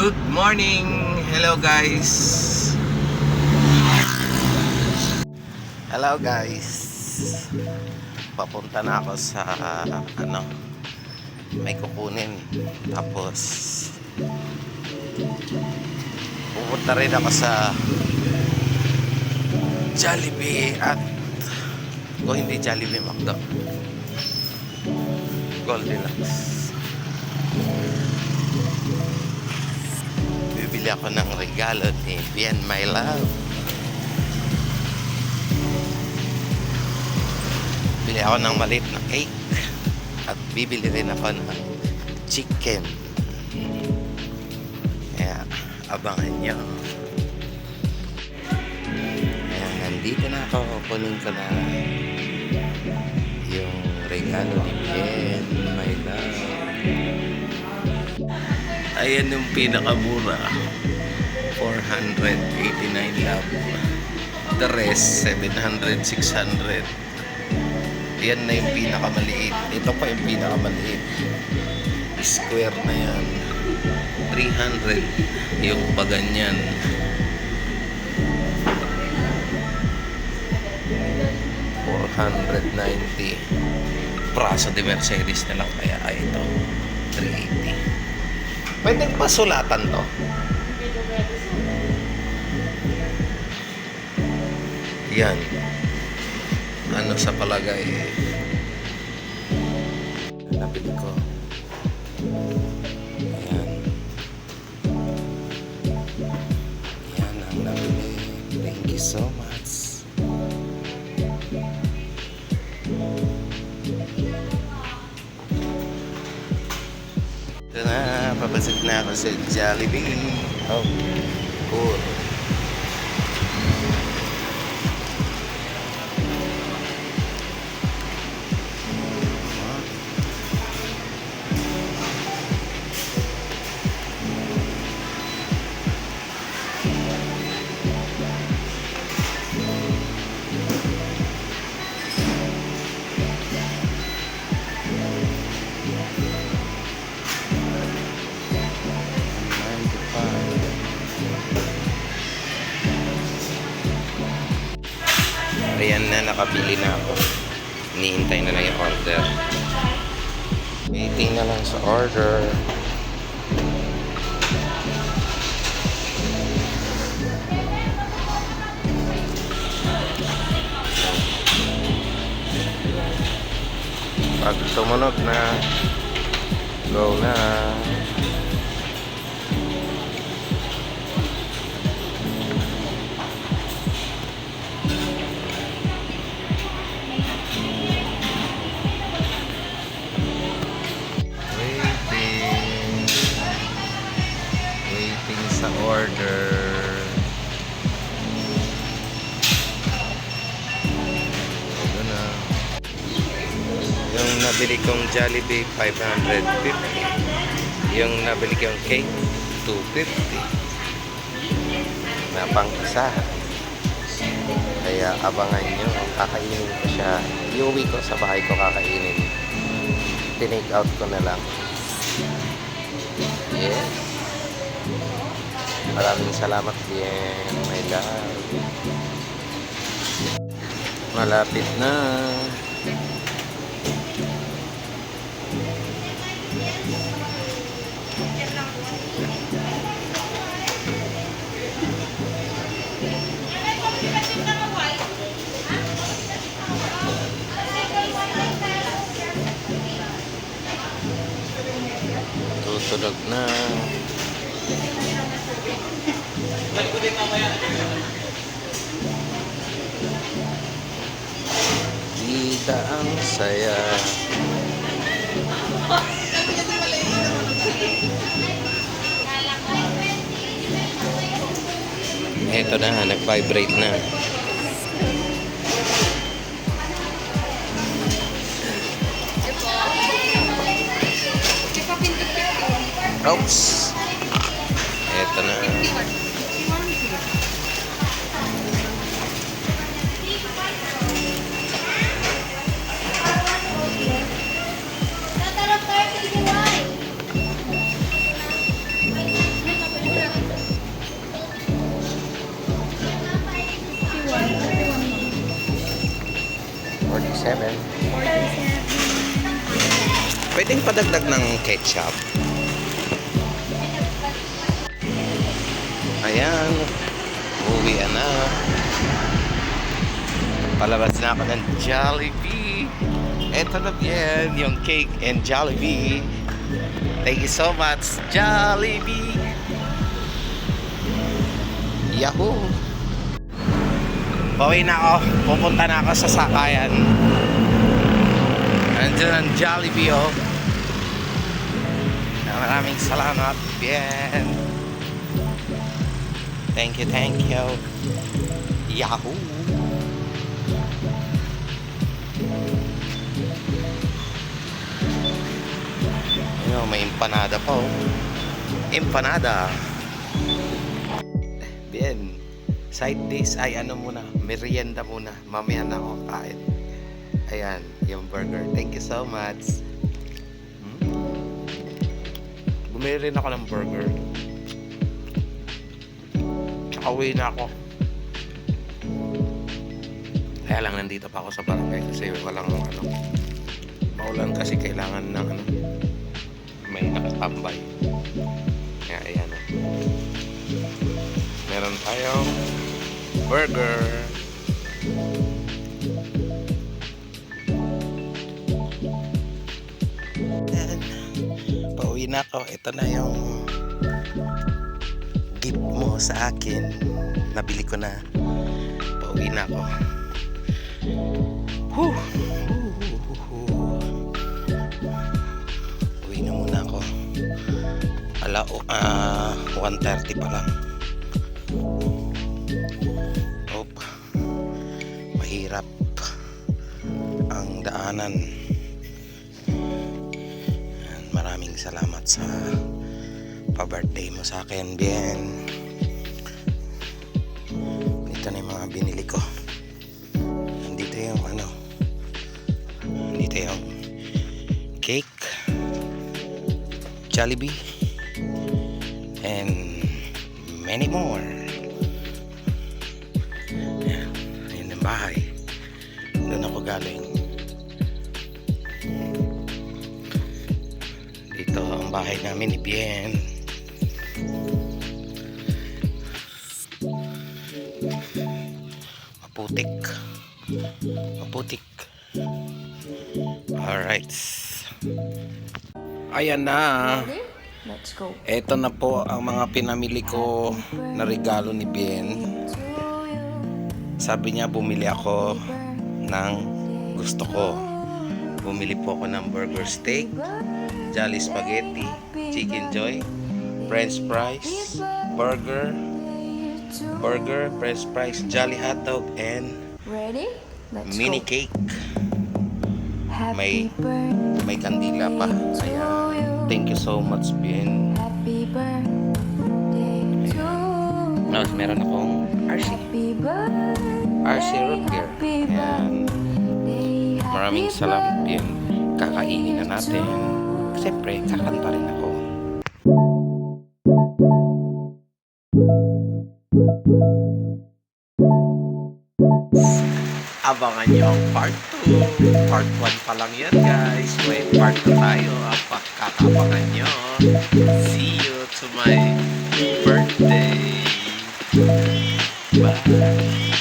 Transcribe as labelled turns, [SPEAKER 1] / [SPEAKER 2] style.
[SPEAKER 1] Good morning! Hello guys! Hello guys! Papunta na ako sa may kukunin. Tapos pupunta rin ako sa Jollibee at hindi Jollibee, McDo, Goldilocks. Bibili ako ng regalo ni Bien My Love. Bili ako ng maliit na cake at bibili rin ako ng chicken. Kaya abangan nyo. Kaya nandito na ako. Kunin ko na yung regalo ni Bien My Love. Ayan yung pinakamura, 489 lang. The rest 700, 600. Yan na yung pinakamaliit. Ito pa yung pinakamaliit, square na yan, 300 yung paganyan. $490. Praso de Mercedes na lang, kaya ito 380. Pwede pasulatan to. Yan. Ano sa palagay? Lapit ko. Ayan. Yan ang nabili. Thank you so much. Ito na, papasok na ako sa Jollibee. Oh, cool. Ayan na, nakabili na ako. Iniintay na lang yung order. Waiting na lang sa order. Pag tumunog na, go na. Sa order. Ito na. Yung nabili kong Jollibee 550. Yung nabili kong cake 250. Na pang isa. Kaya abangan nyo. Kakainin ko siya. Iuwi ko sa bahay ko kakainin. Tinake out ko na lang. Yes. Maraming salamat din, my love. Malapit na. Tutunog na. Kita ang saya. Ito na, nag-vibrate na. Oops. Ito na. Pwedeng padagdag ng ketchup. Ayan. Uwi na. Palabas na ako ng Jollibee. Eto na yan, yung cake and Jollibee. Thank you so much, Jollibee. Yahoo! Pauwi na ako. Pupunta na ako sa sakayan. Andiyan ang Jollibee, oh. Maraming salamat, bien. Thank you, thank you. Yahoo! Ayun, may empanada pa, oh. Empanada. Bien. Side dish ay ano muna, merienda muna. Mamaya na ako kain. Ayan, yung burger. Thank you so much. Bumili rin ako ng burger. Tsaka uwi na ako. Kaya lang nandito pa ako sa barangay kasi walang ano. Maulan kasi kailangan ng ano. May nakatambay. Kaya ayan. Meron tayong burger. And pauwi na ako. Ito na yung gift mo sa akin. Nabili ko na. Pauwi na ako. Uwi na muna ako. 1:30 pa lang. Mahirap ang daanan. Maraming salamat sa pa-birthday mo sa akin, bien. Dito na yung mga binili ko. Dito yung ano, dito yung cake, Jollibee, and many more. Yun ang bahay. Doon ako galing. Dito ang bahay namin ni Bien. Maputik. Maputik. Alright. Ayan na.
[SPEAKER 2] Let's go.
[SPEAKER 1] Ito na po ang mga pinamili ko na regalo ni Bien. Sabi niya bumili ako ng gusto ko. Bumili po ako ng burger steak, Jolly Spaghetti, Chicken Joy, French fries, burger, French fries, Jolly hotdog, and
[SPEAKER 2] Ready? Let's
[SPEAKER 1] mini
[SPEAKER 2] go.
[SPEAKER 1] cake.
[SPEAKER 2] Happy
[SPEAKER 1] May kandila pa. Ayan. Thank you so much, Bien.
[SPEAKER 2] Happy birthday to you.
[SPEAKER 1] Tapos meron akong RC.
[SPEAKER 2] Happy birthday.
[SPEAKER 1] RC root beer. Ayan. Maraming salamat, Bien. Kakainin na natin. Siyempre, kakanta rin ako. Abangan nyo ang part 2. Part 1 pa lang yan, guys. May part 2 tayo. Kakabangan nyo. See you to my birthday. Bye.